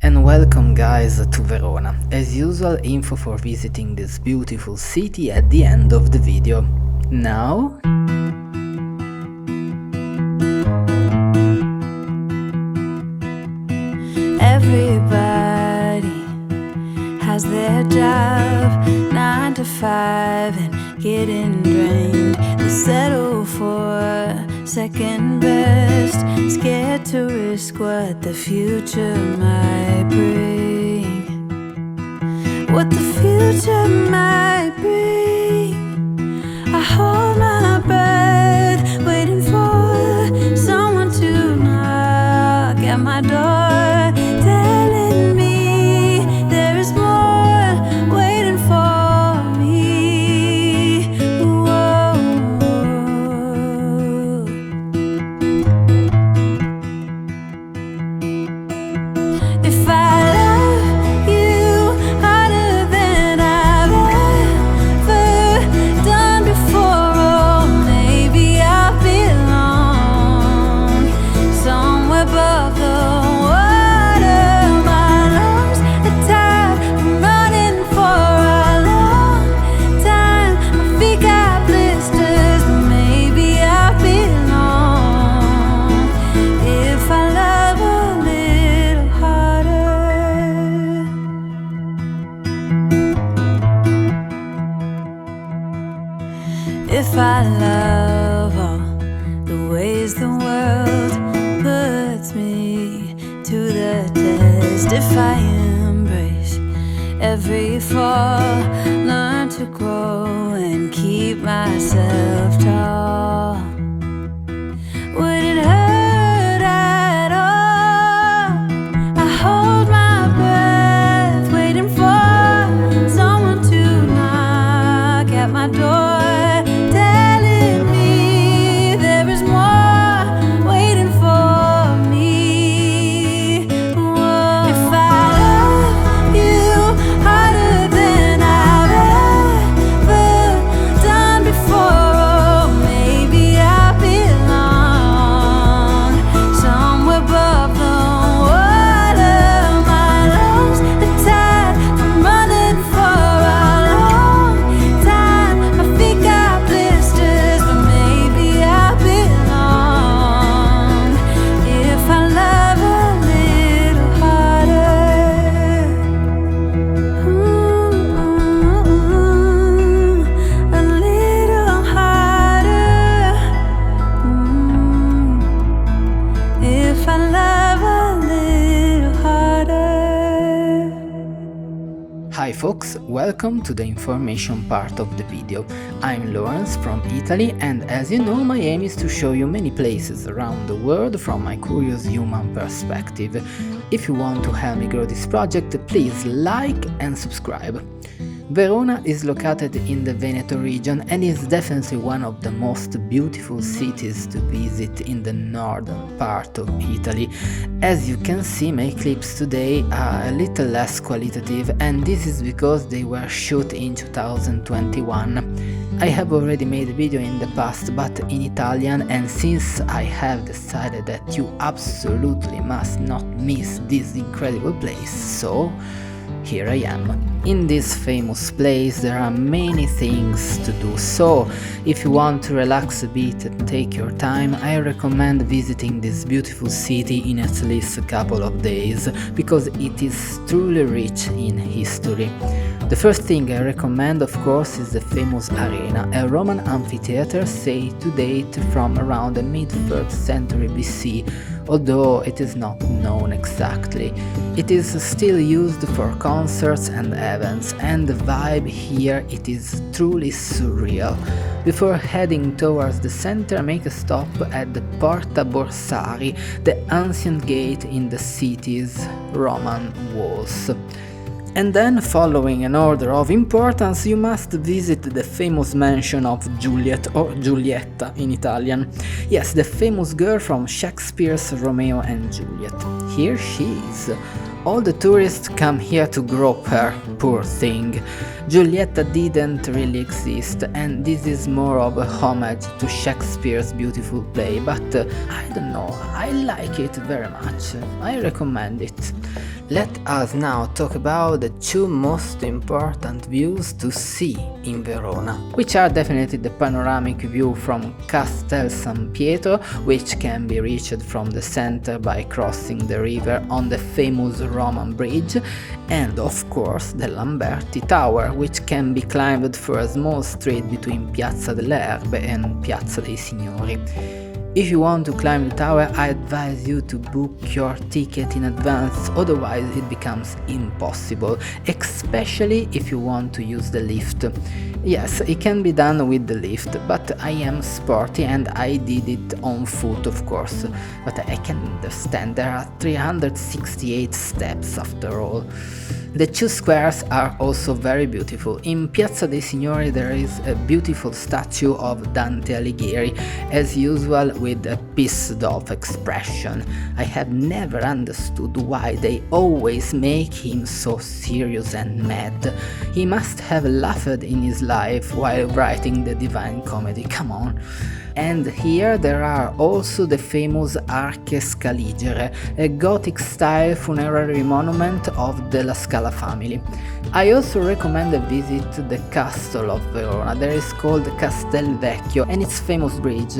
and welcome guys to Verona. As usual, info for visiting this beautiful city at the end of the video. Now... Everybody has their job, 9 to 5 and getting drained. They settle for second best, scared to risk what the future might bring. What the future might bring. I hold my breath, waiting for someone to knock at my door, telling me there is more waiting for me. Whoa. If I love you harder than I've ever done before, oh, maybe I belong somewhere above the water. My lungs are tired from running for a long time. My feet got blisters, but maybe I belong if I love a little harder. If I love all the ways the world puts me to the test, if I embrace every fall, learn to grow and keep myself tall, would it hurt at all? I hold my breath, waiting for someone to knock at my door, telling me there is more waiting for me. Whoa. If I love you harder than I've ever done before, oh, maybe I belong somewhere above the water. My lungs are tired from running for a long time. My feet got blisters, but maybe I belong if I love a little harder. A little harder. If I love a little harder. Hi folks, welcome to the information part of the video. I'm Lawrence from Italy, and as you know, my aim is to show you many places around the world from my curious human perspective. If you want to help me grow this project, please like and subscribe. Verona is located in the Veneto region and is definitely one of the most beautiful cities to visit in the northern part of Italy. As you can see, my clips today are a little less qualitative, and this is because they were shot in 2021. I have already made a video in the past, but in Italian, and since I have decided that you absolutely must not miss this incredible place, so here I am. In this famous place there are many things to do, so if you want to relax a bit and take your time, I recommend visiting this beautiful city in at least a couple of days, because it is truly rich in history. The first thing I recommend, of course, is the famous Arena, a Roman amphitheatre said to date from around the mid-3rd century BC, although it is not known exactly. It is still used for concerts and events, and the vibe here, it is truly surreal. Before heading towards the center, make a stop at the Porta Borsari, the ancient gate in the city's Roman walls. And then, following an order of importance, you must visit the famous mansion of Juliet, or Giulietta in Italian. Yes, the famous girl from Shakespeare's Romeo and Juliet. Here she is. All the tourists come here to grope her, poor thing. Giulietta didn't really exist, and this is more of a homage to Shakespeare's beautiful play, but I don't know, I like it very much. I recommend it. Let us now talk about the two most important views to see in Verona, which are definitely the panoramic view from Castel San Pietro, which can be reached from the center by crossing the river on the famous Roman bridge, and of course the Lamberti Tower, which can be climbed for a small street between Piazza delle Erbe and Piazza dei Signori. If you want to climb the tower, I advise you to book your ticket in advance, otherwise it becomes impossible, especially if you want to use the lift. Yes, it can be done with the lift, but I am sporty and I did it on foot, of course, but I can understand there are 368 steps after all. The two squares are also very beautiful. In Piazza dei Signori there is a beautiful statue of Dante Alighieri, as usual with a pissed off expression. I have never understood why they always make him so serious and mad. He must have laughed in his life while writing the Divine Comedy, come on. And here there are also the famous Arche Scaligere, a Gothic-style funerary monument of the La Scala family. I also recommend a visit to the castle of Verona. There is called Castel Vecchio and its famous bridge.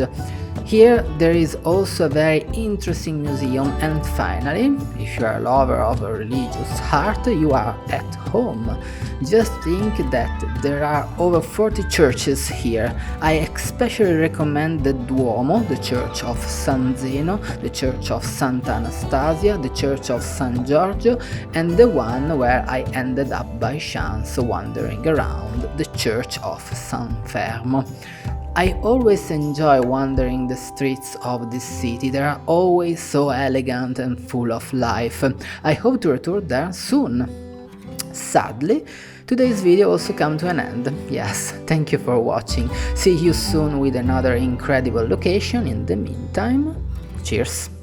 Here there is also a very interesting museum, and finally, if you are a lover of a religious heart, you are at home. Just think that there are over 40 churches here. I especially recommend the Duomo, the Church of San Zeno, the Church of Santa Anastasia, the Church of San Giorgio, and the one where I ended up by chance wandering around, the Church of San Fermo. I always enjoy wandering the streets of this city, they are always so elegant and full of life. I hope to return there soon. Sadly, today's video also come to an end. Yes, thank you for watching. See you soon with another incredible location. In the meantime, cheers!